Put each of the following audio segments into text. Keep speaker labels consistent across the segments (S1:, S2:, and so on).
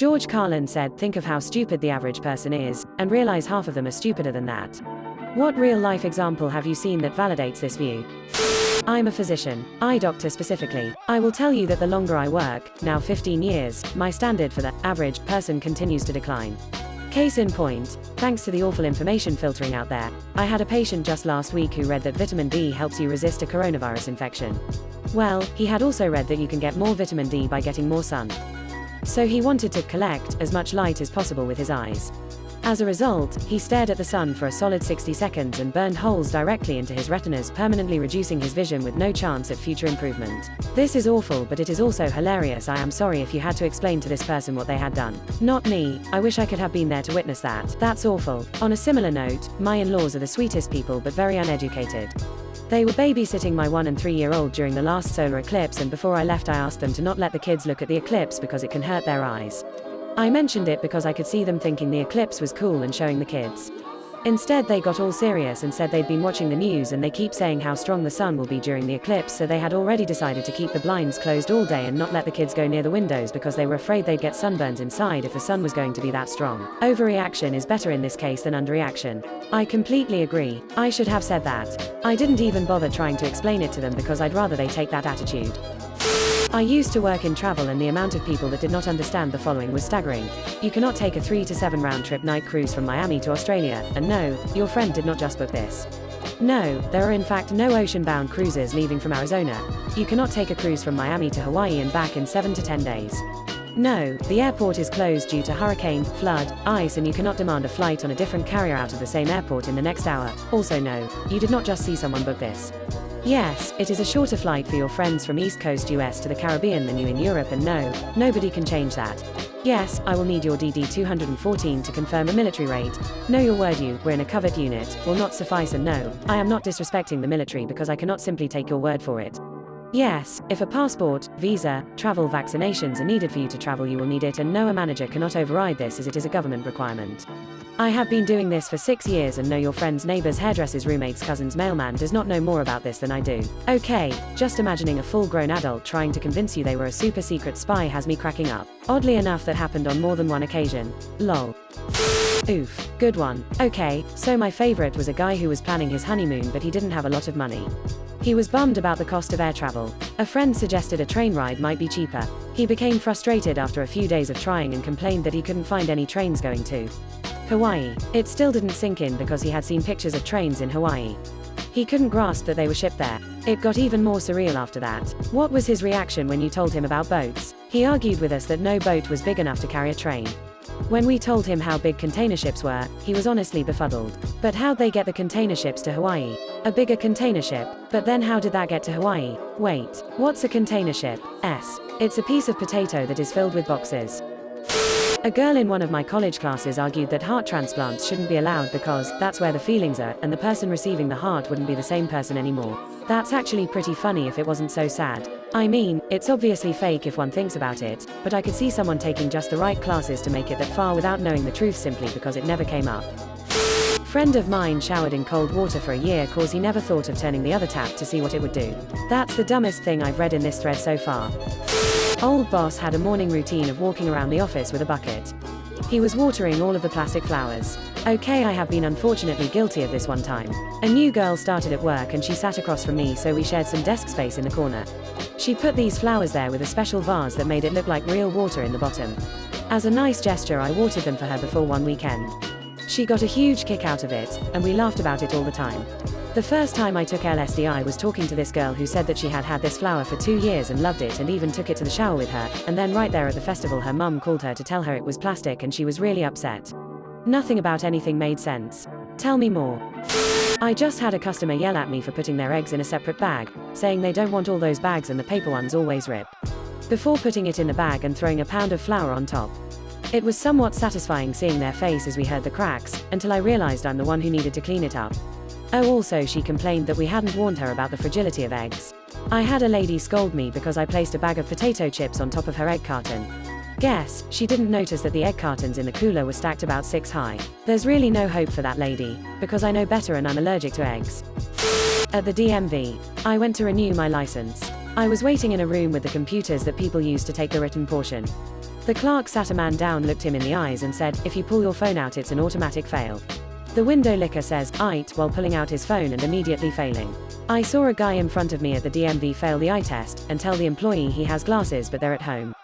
S1: George Carlin said, think of how stupid the average person is, and realize half of them are stupider than that. What real-life example have you seen that validates this view? I'm a physician, eye doctor specifically. I will tell you that the longer I work, now 15 years, my standard for the average person continues to decline. Case in point, thanks to the awful information filtering out there, I had a patient just last week who read that vitamin D helps you resist a coronavirus infection. Well, he had also read that you can get more vitamin D by getting more sun. So he wanted to collect as much light as possible with his eyes. As a result, he stared at the sun for a solid 60 seconds and burned holes directly into his retinas, permanently reducing his vision with no chance at future improvement. This is awful, but it is also hilarious. I am sorry if you had to explain to this person what they had done. Not me, I wish I could have been there to witness that. That's awful. On a similar note, my in-laws are the sweetest people but very uneducated. They were babysitting my 1 and 3-year-old during the last solar eclipse, and before I left I asked them to not let the kids look at the eclipse because it can hurt their eyes. I mentioned it because I could see them thinking the eclipse was cool and showing the kids. Instead they got all serious and said they'd been watching the news and they keep saying how strong the sun will be during the eclipse, so they had already decided to keep the blinds closed all day and not let the kids go near the windows because they were afraid they'd get sunburns inside if the sun was going to be that strong. Overreaction is better in this case than underreaction. I completely agree. I should have said that. I didn't even bother trying to explain it to them because I'd rather they take that attitude. I used to work in travel and the amount of people that did not understand the following was staggering. You cannot take a 3 to 7 round-trip night cruise from Miami to Australia, and no, your friend did not just book this. No, there are in fact no ocean-bound cruises leaving from Arizona. You cannot take a cruise from Miami to Hawaii and back in 7 to 10 days. No, the airport is closed due to hurricane, flood, ice, and you cannot demand a flight on a different carrier out of the same airport in the next hour. Also no, you did not just see someone book this. Yes, it is a shorter flight for your friends from East Coast US to the Caribbean than you in Europe, and no, nobody can change that. Yes, I will need your DD-214 to confirm a military rate. Know your word, we're in a covert unit, will not suffice, and no, I am not disrespecting the military because I cannot simply take your word for it. Yes, if a passport, visa, travel, vaccinations are needed for you to travel, you will need it, and no, a manager cannot override this as it is a government requirement. I have been doing this for 6 years and know your friend's neighbor's hairdresser's roommate's cousin's mailman does not know more about this than I do. Okay, just imagining a full-grown adult trying to convince you they were a super secret spy has me cracking up. Oddly enough, that happened on more than one occasion. Lol. Oof, good one. Okay, so my favorite was a guy who was planning his honeymoon but he didn't have a lot of money. He was bummed about the cost of air travel. A friend suggested a train ride might be cheaper. He became frustrated after a few days of trying and complained that he couldn't find any trains going to Hawaii. It still didn't sink in because he had seen pictures of trains in Hawaii. He couldn't grasp that they were shipped there. It got even more surreal after that. What was his reaction when you told him about boats? He argued with us that no boat was big enough to carry a train. When we told him how big container ships were, he was honestly befuddled. But how'd they get the container ships to Hawaii? A bigger container ship? But then how did that get to Hawaii? Wait, what's a container ship? It's a piece of potato that is filled with boxes. A girl in one of my college classes argued that heart transplants shouldn't be allowed because that's where the feelings are, and the person receiving the heart wouldn't be the same person anymore. That's actually pretty funny if it wasn't so sad. I mean, it's obviously fake if one thinks about it, but I could see someone taking just the right classes to make it that far without knowing the truth simply because it never came up. Friend of mine showered in cold water for a year cause he never thought of turning the other tap to see what it would do. That's the dumbest thing I've read in this thread so far. Old boss had a morning routine of walking around the office with a bucket. He was watering all of the plastic flowers. Okay, I have been unfortunately guilty of this one time. A new girl started at work and she sat across from me, so we shared some desk space in the corner. She put these flowers there with a special vase that made it look like real water in the bottom. As a nice gesture, I watered them for her before one weekend. She got a huge kick out of it, and we laughed about it all the time. The first time I took LSD, I was talking to this girl who said that she had had this flower for 2 years and loved it and even took it to the shower with her, and then right there at the festival her mum called her to tell her it was plastic and she was really upset. Nothing about anything made sense. Tell me more. I just had a customer yell at me for putting their eggs in a separate bag, saying they don't want all those bags and the paper ones always rip. Before putting it in the bag and throwing a pound of flour on top. It was somewhat satisfying seeing their face as we heard the cracks, until I realized I'm the one who needed to clean it up. Oh, also she complained that we hadn't warned her about the fragility of eggs. I had a lady scold me because I placed a bag of potato chips on top of her egg carton. Guess, she didn't notice that the egg cartons in the cooler were stacked about 6 high. There's really no hope for that lady, because I know better and I'm allergic to eggs. At the DMV, I went to renew my license. I was waiting in a room with the computers that people use to take the written portion. The clerk sat a man down, looked him in the eyes and said, "If you pull your phone out, it's an automatic fail." The window licker says, "Ite," while pulling out his phone and immediately failing. I saw a guy in front of me at the DMV fail the eye test, and tell the employee he has glasses but they're at home.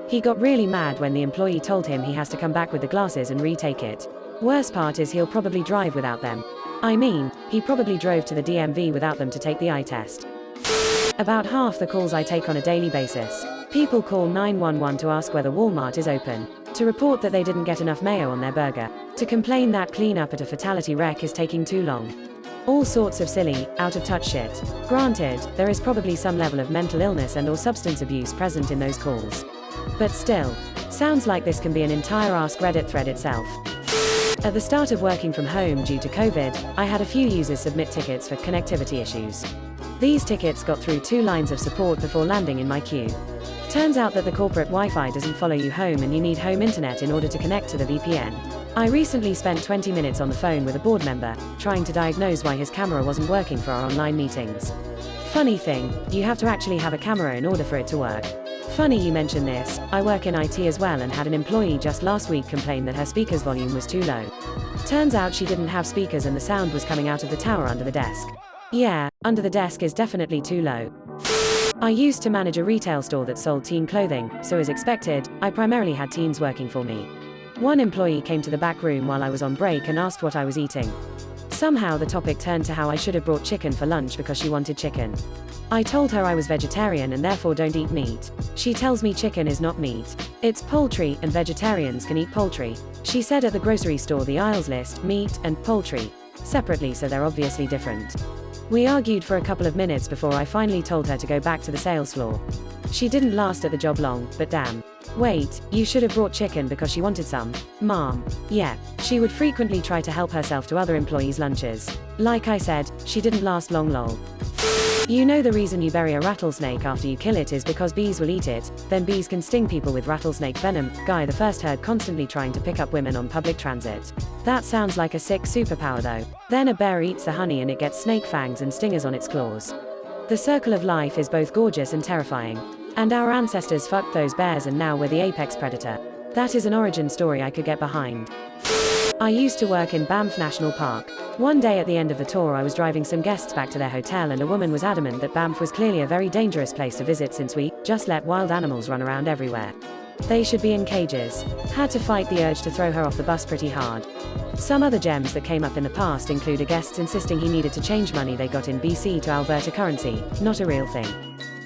S1: He got really mad when the employee told him he has to come back with the glasses and retake it. Worst part is he'll probably drive without them. I mean, he probably drove to the DMV without them to take the eye test. About half the calls I take on a daily basis. People call 911 to ask whether Walmart is open, to report that they didn't get enough mayo on their burger, to complain that cleanup at a fatality wreck is taking too long. All sorts of silly, out-of-touch shit. Granted, there is probably some level of mental illness and/or substance abuse present in those calls. But still, sounds like this can be an entire Ask Reddit thread itself. At the start of working from home due to COVID, I had a few users submit tickets for connectivity issues. These tickets got through 2 lines of support before landing in my queue. Turns out that the corporate Wi-Fi doesn't follow you home and you need home internet in order to connect to the VPN. I recently spent 20 minutes on the phone with a board member, trying to diagnose why his camera wasn't working for our online meetings. Funny thing, you have to actually have a camera in order for it to work. Funny you mention this, I work in IT as well and had an employee just last week complain that her speaker's volume was too low. Turns out she didn't have speakers and the sound was coming out of the tower under the desk. Yeah, under the desk is definitely too low. I used to manage a retail store that sold teen clothing, so as expected, I primarily had teens working for me. One employee came to the back room while I was on break and asked what I was eating. Somehow the topic turned to how I should have brought chicken for lunch because she wanted chicken. I told her I was vegetarian and therefore don't eat meat. She tells me chicken is not meat. It's poultry and vegetarians can eat poultry. She said at the grocery store the aisles list meat and poultry separately, so they're obviously different. We argued for a couple of minutes before I finally told her to go back to the sales floor. She didn't last at the job long, but damn. Wait, you should have brought chicken because she wanted some. Mom. Yeah. She would frequently try to help herself to other employees' lunches. Like I said, she didn't last long lol. You know the reason you bury a rattlesnake after you kill it is because bees will eat it, then bees can sting people with rattlesnake venom. Guy the first heard constantly trying to pick up women on public transit. That sounds like a sick superpower though. Then a bear eats the honey and it gets snake fangs and stingers on its claws. The circle of life is both gorgeous and terrifying. And our ancestors fucked those bears and now we're the apex predator. That is an origin story I could get behind. I used to work in Banff National Park. One day at the end of the tour I was driving some guests back to their hotel and a woman was adamant that Banff was clearly a very dangerous place to visit since we just let wild animals run around everywhere. They should be in cages. Had to fight the urge to throw her off the bus pretty hard. Some other gems that came up in the past include a guest insisting he needed to change money they got in BC to Alberta currency, not a real thing.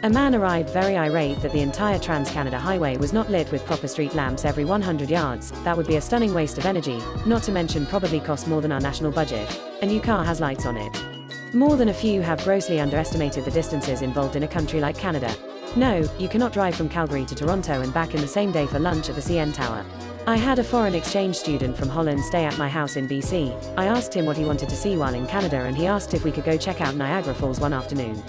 S1: A man arrived very irate that the entire Trans-Canada Highway was not lit with proper street lamps every 100 yards, that would be a stunning waste of energy, not to mention probably cost more than our national budget. A new car has lights on it. More than a few have grossly underestimated the distances involved in a country like Canada. No, you cannot drive from Calgary to Toronto and back in the same day for lunch at the CN Tower. I had a foreign exchange student from Holland stay at my house in BC. I asked him what he wanted to see while in Canada and he asked if we could go check out Niagara Falls one afternoon.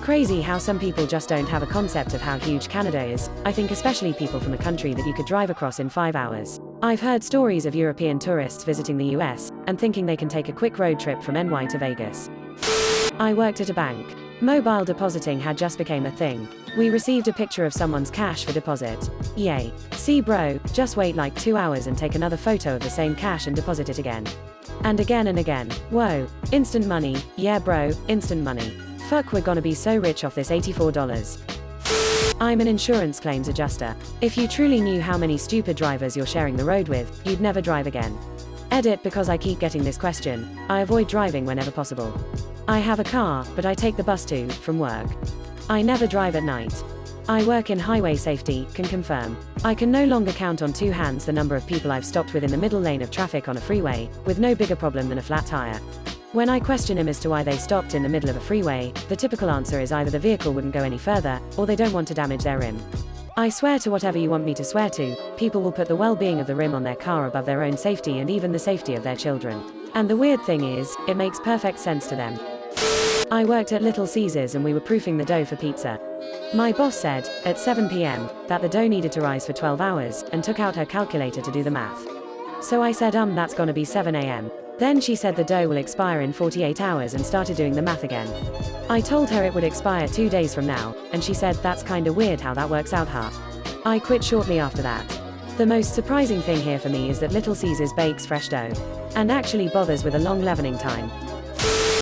S1: Crazy how some people just don't have a concept of how huge Canada is, I think especially people from a country that you could drive across in 5 hours. I've heard stories of European tourists visiting the US, and thinking they can take a quick road trip from NY to Vegas. I worked at a bank. Mobile depositing had just became a thing. We received a picture of someone's cash for deposit. Yay. See bro, just wait like 2 hours and take another photo of the same cash and deposit it again. And again and again. Whoa. Instant money. Yeah bro, instant money. Fuck, we're gonna be so rich off this $84. I'm an insurance claims adjuster. If you truly knew how many stupid drivers you're sharing the road with, you'd never drive again. Edit because I keep getting this question. I avoid driving whenever possible. I have a car, but I take the bus to, from work. I never drive at night. I work in highway safety, can confirm. I can no longer count on 2 hands the number of people I've stopped with in the middle lane of traffic on a freeway, with no bigger problem than a flat tire. When I question him as to why they stopped in the middle of a freeway, the typical answer is either the vehicle wouldn't go any further, or they don't want to damage their rim. I swear to whatever you want me to swear to, people will put the well-being of the rim on their car above their own safety and even the safety of their children. And the weird thing is, it makes perfect sense to them. I worked at Little Caesars and we were proofing the dough for pizza. My boss said, at 7 p.m., that the dough needed to rise for 12 hours, and took out her calculator to do the math. So I said that's gonna be 7 a.m. Then she said the dough will expire in 48 hours and started doing the math again. I told her it would expire 2 days from now, and she said that's kinda weird how that works out, huh? I quit shortly after that. The most surprising thing here for me is that Little Caesars bakes fresh dough. And actually bothers with a long leavening time.